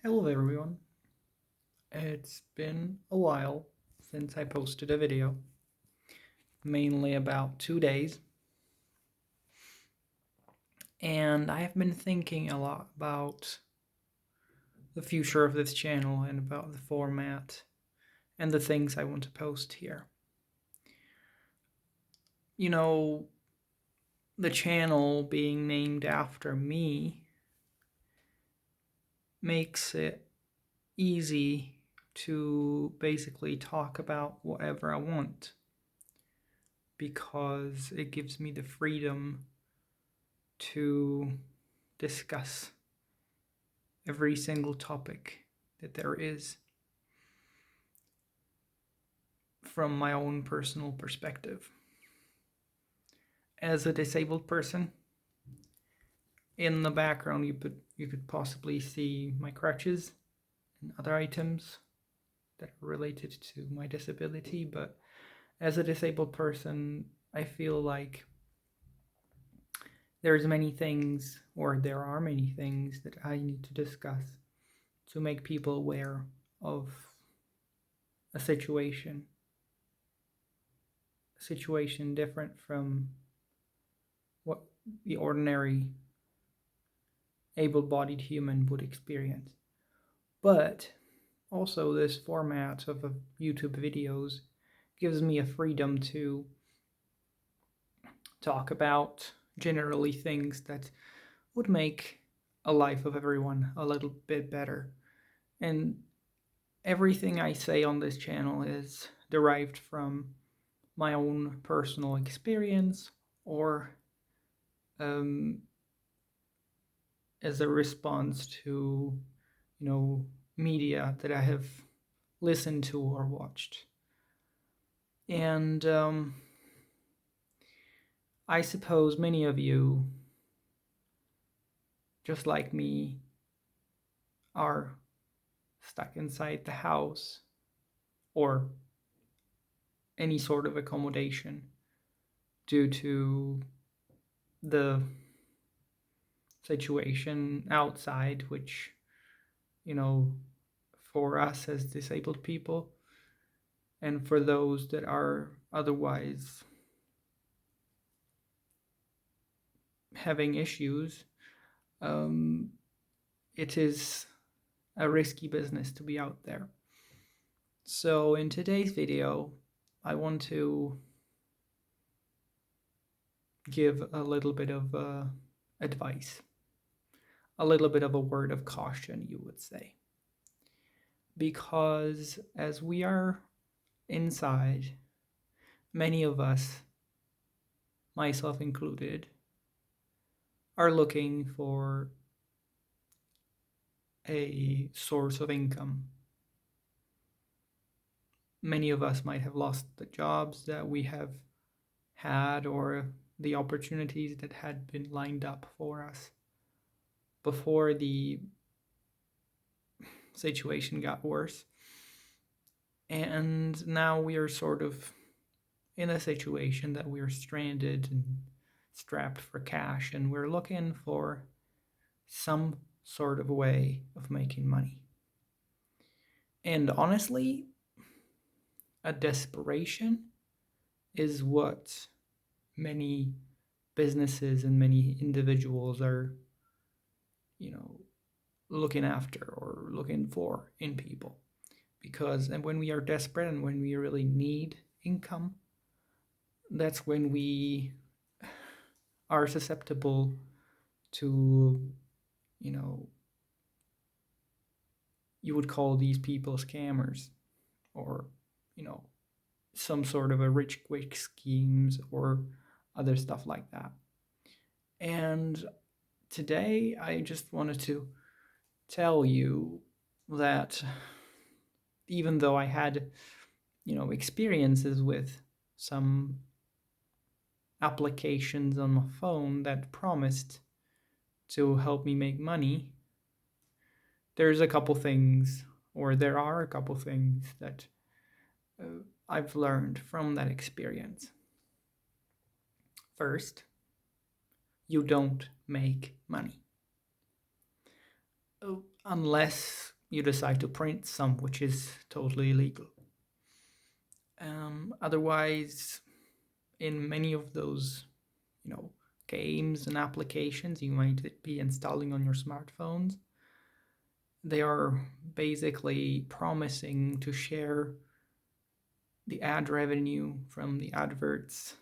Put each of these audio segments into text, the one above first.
Hello everyone. It's been a while since I posted a video, mainly about 2 days, and I have been thinking a lot about the future of this channel and about the format and the things I want to post here. You know, the channel being named after me makes it easy to basically talk about whatever I want because it gives me the freedom to discuss every single topic that there is from my own personal perspective. As a disabled person, in the background you could possibly see my crutches and other items that are related to my disability, but as a disabled person, I feel like there are many things that I need to discuss to make people aware of a situation different from what the ordinary able-bodied human would experience. But also this format of YouTube videos gives me a freedom to talk about generally things that would make a life of everyone a little bit better. And everything I say on this channel is derived from my own personal experience or as a response to, media that I have listened to or watched. And I suppose many of you, just like me, are stuck inside the house or any sort of accommodation due to the situation outside, which, for us as disabled people and for those that are otherwise having issues, it is a risky business to be out there. So in today's video, I want to give a little bit of advice, a little bit of a word of caution, you would say. Because as we are inside, many of us, myself included, are looking for a source of income. Many of us might have lost the jobs that we have had or the opportunities that had been lined up for us before the situation got worse. And now we are sort of in a situation that we're stranded and strapped for cash, and we're looking for some sort of way of making money. And honestly, a desperation is what many businesses and many individuals are, looking after or looking for in people. Because and when we are desperate and when we really need income, that's when we are susceptible to, you would call these people scammers or, some sort of a rich quick schemes or other stuff like that. And today I just wanted to tell you that even though I had, experiences with some applications on my phone that promised to help me make money, there are a couple things that I've learned from that experience. First, you don't make money. Unless you decide to print some, which is totally illegal. Otherwise, in many of those, games and applications you might be installing on your smartphones, they are basically promising to share the ad revenue from the adverts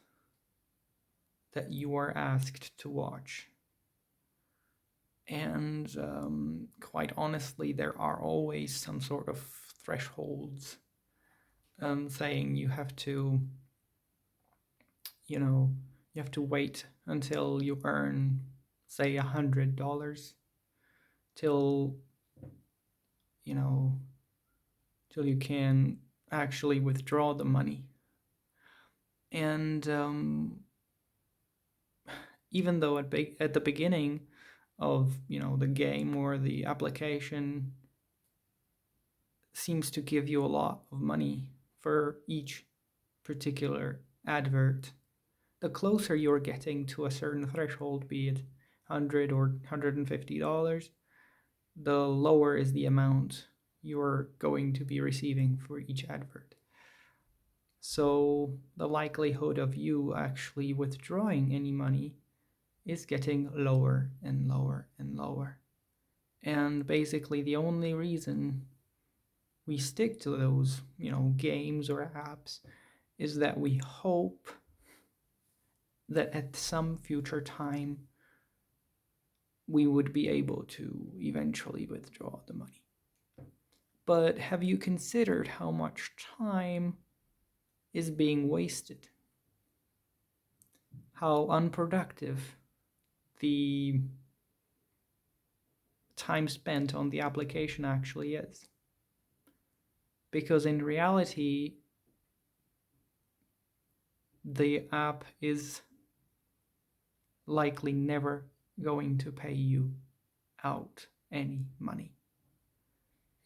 that you are asked to watch. And quite honestly, there are always some sort of thresholds saying you have to, you have to wait until you earn, say, $100 till, till you can actually withdraw the money. And even though at the beginning of the game or the application seems to give you a lot of money for each particular advert, the closer you're getting to a certain threshold, be it $100 or $150, the lower is the amount you're going to be receiving for each advert. So the likelihood of you actually withdrawing any money is getting lower and lower and lower. And basically the only reason we stick to those, games or apps is that we hope that at some future time we would be able to eventually withdraw the money. But have you considered how much time is being wasted? How unproductive the time spent on the application actually is? Because in reality, the app is likely never going to pay you out any money.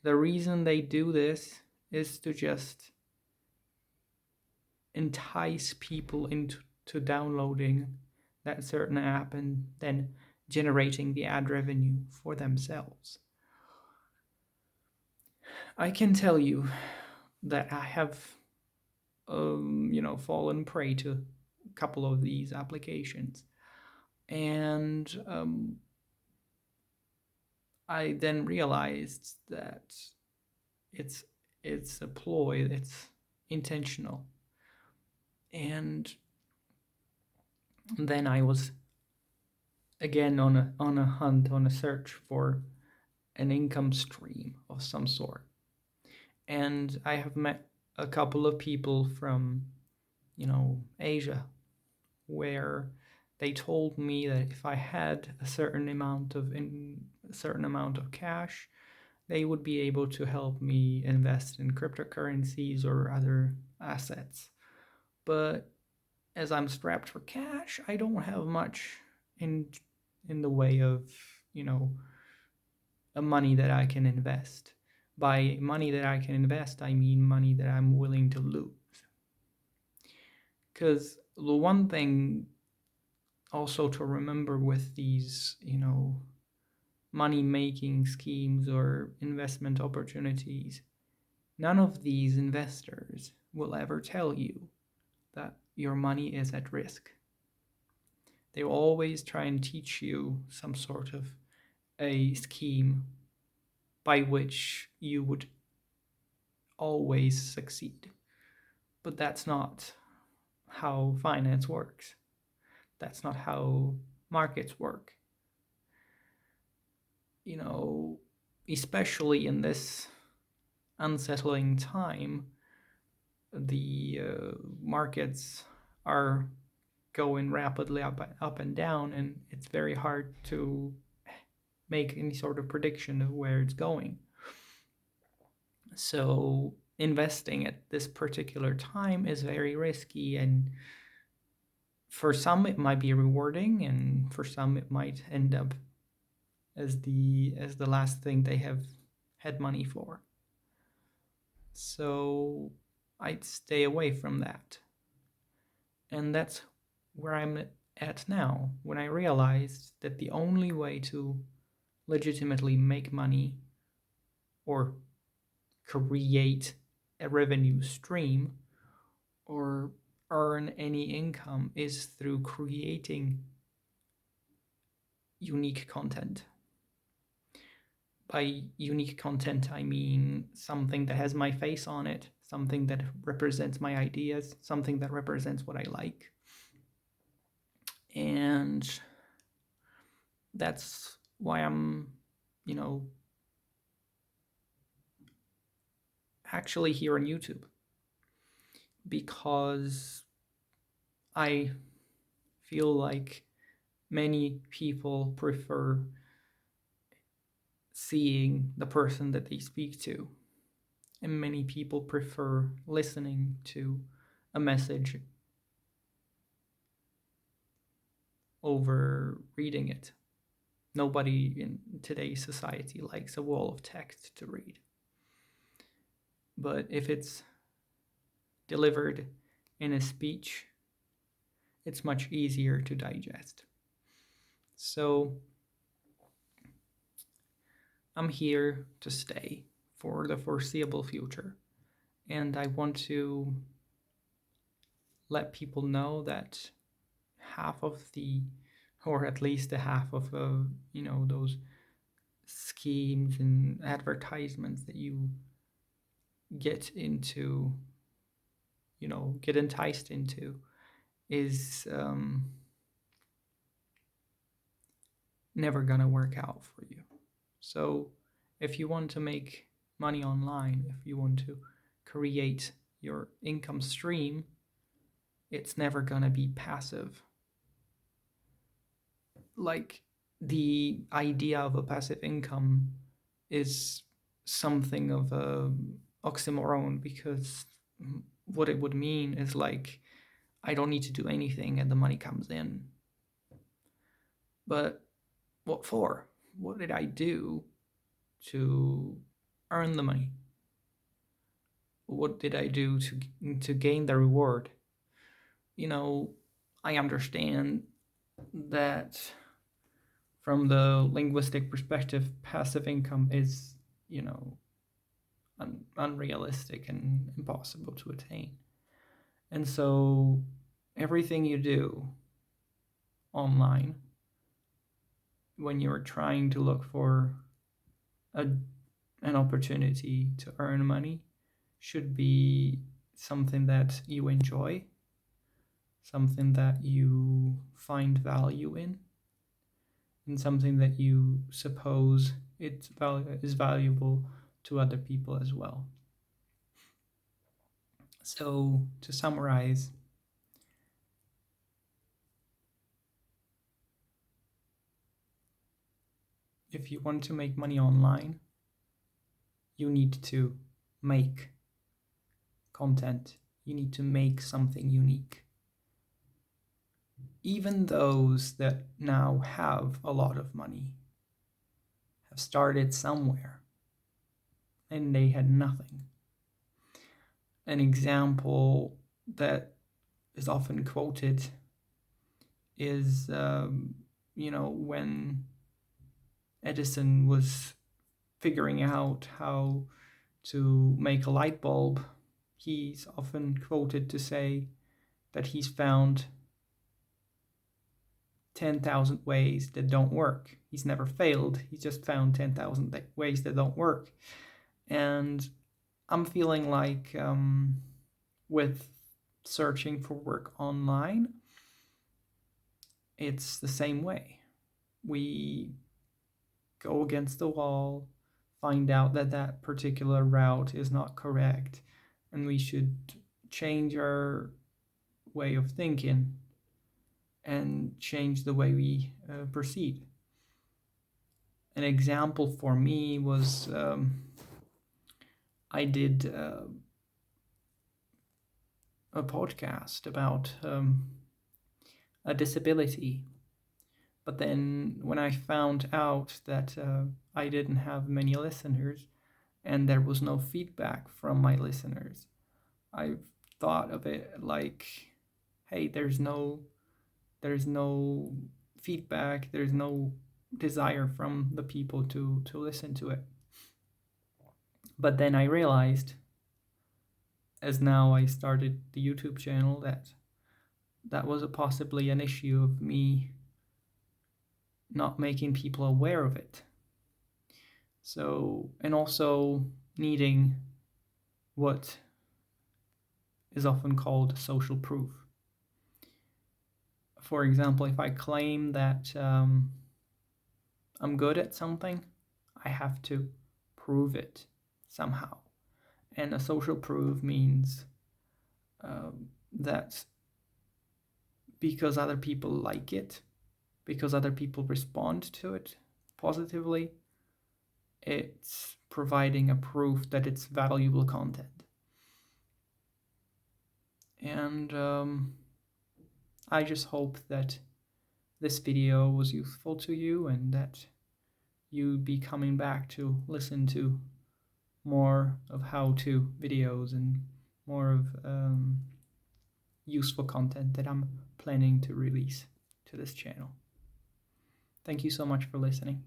The reason they do this is to just entice people into downloading that certain app and then generating the ad revenue for themselves. I can tell you that I have fallen prey to a couple of these applications, and I then realized that it's a ploy, it's intentional. And then I was again on a hunt, on a search for an income stream of some sort. And I have met a couple of people from, Asia, where they told me that if I had a certain amount of cash, they would be able to help me invest in cryptocurrencies or other assets. But as I'm strapped for cash, I don't have much in the way of, a money that I can invest. By money that I can invest, I mean money that I'm willing to lose. Because the one thing also to remember with these, money-making schemes or investment opportunities, none of these investors will ever tell you that your money is at risk. They always try and teach you some sort of a scheme by which you would always succeed. But that's not how finance works. That's not how markets work. Especially in this unsettling time, the markets are going rapidly up and down, and it's very hard to make any sort of prediction of where it's going. So investing at this particular time is very risky, and for some it might be rewarding, and for some it might end up as the last thing they have had money for. So I'd stay away from that. And that's where I'm at now, when I realized that the only way to legitimately make money or create a revenue stream or earn any income is through creating unique content. By unique content, I mean something that has my face on it, something that represents my ideas, something that represents what I like. And that's why I'm, actually here on YouTube, because I feel like many people prefer seeing the person that they speak to, and many people prefer listening to a message over reading it. Nobody in today's society likes a wall of text to read. But if it's delivered in a speech, it's much easier to digest. So I'm here to stay for the foreseeable future. And I want to let people know that half of the, or at least a half of, those schemes and advertisements that you get into, get enticed into is never gonna work out for you. So if you want to make money online, if you want to create your income stream, it's never gonna be passive. Like, the idea of a passive income is something of a oxymoron, because what it would mean is like, I don't need to do anything and the money comes in. But what for? What did I do to earn the money? What did I do to gain the reward? I understand that from the linguistic perspective, passive income is, unrealistic and impossible to attain. And so everything you do online, when you're trying to look for an opportunity to earn money, should be something that you enjoy, something that you find value in, and something that you suppose is valuable to other people as well. So to summarize, if you want to make money online, you need to make content. You need to make something unique. Even those that now have a lot of money have started somewhere and they had nothing. An example that is often quoted is, when Edison was figuring out how to make a light bulb, he's often quoted to say that he's found 10,000 ways that don't work. He's never failed. He's just found 10,000 ways that don't work. And I'm feeling like with searching for work online, it's the same way. We go against the wall, find out that that particular route is not correct, and we should change our way of thinking and change the way we proceed. An example for me was I did a podcast about a disability. But then when I found out that I didn't have many listeners and there was no feedback from my listeners, I thought of it like, hey, there's no feedback, there's no desire from the people to listen to it. But then I realized, as now I started the YouTube channel, that was possibly an issue of me not making people aware of it. So, and also needing what is often called social proof. For example, if I claim that I'm good at something, I have to prove it somehow. And a social proof means that because other people like it, because other people respond to it positively, it's providing a proof that it's valuable content. And I just hope that this video was useful to you and that you'd be coming back to listen to more of how-to videos and more of useful content that I'm planning to release to this channel. Thank you so much for listening.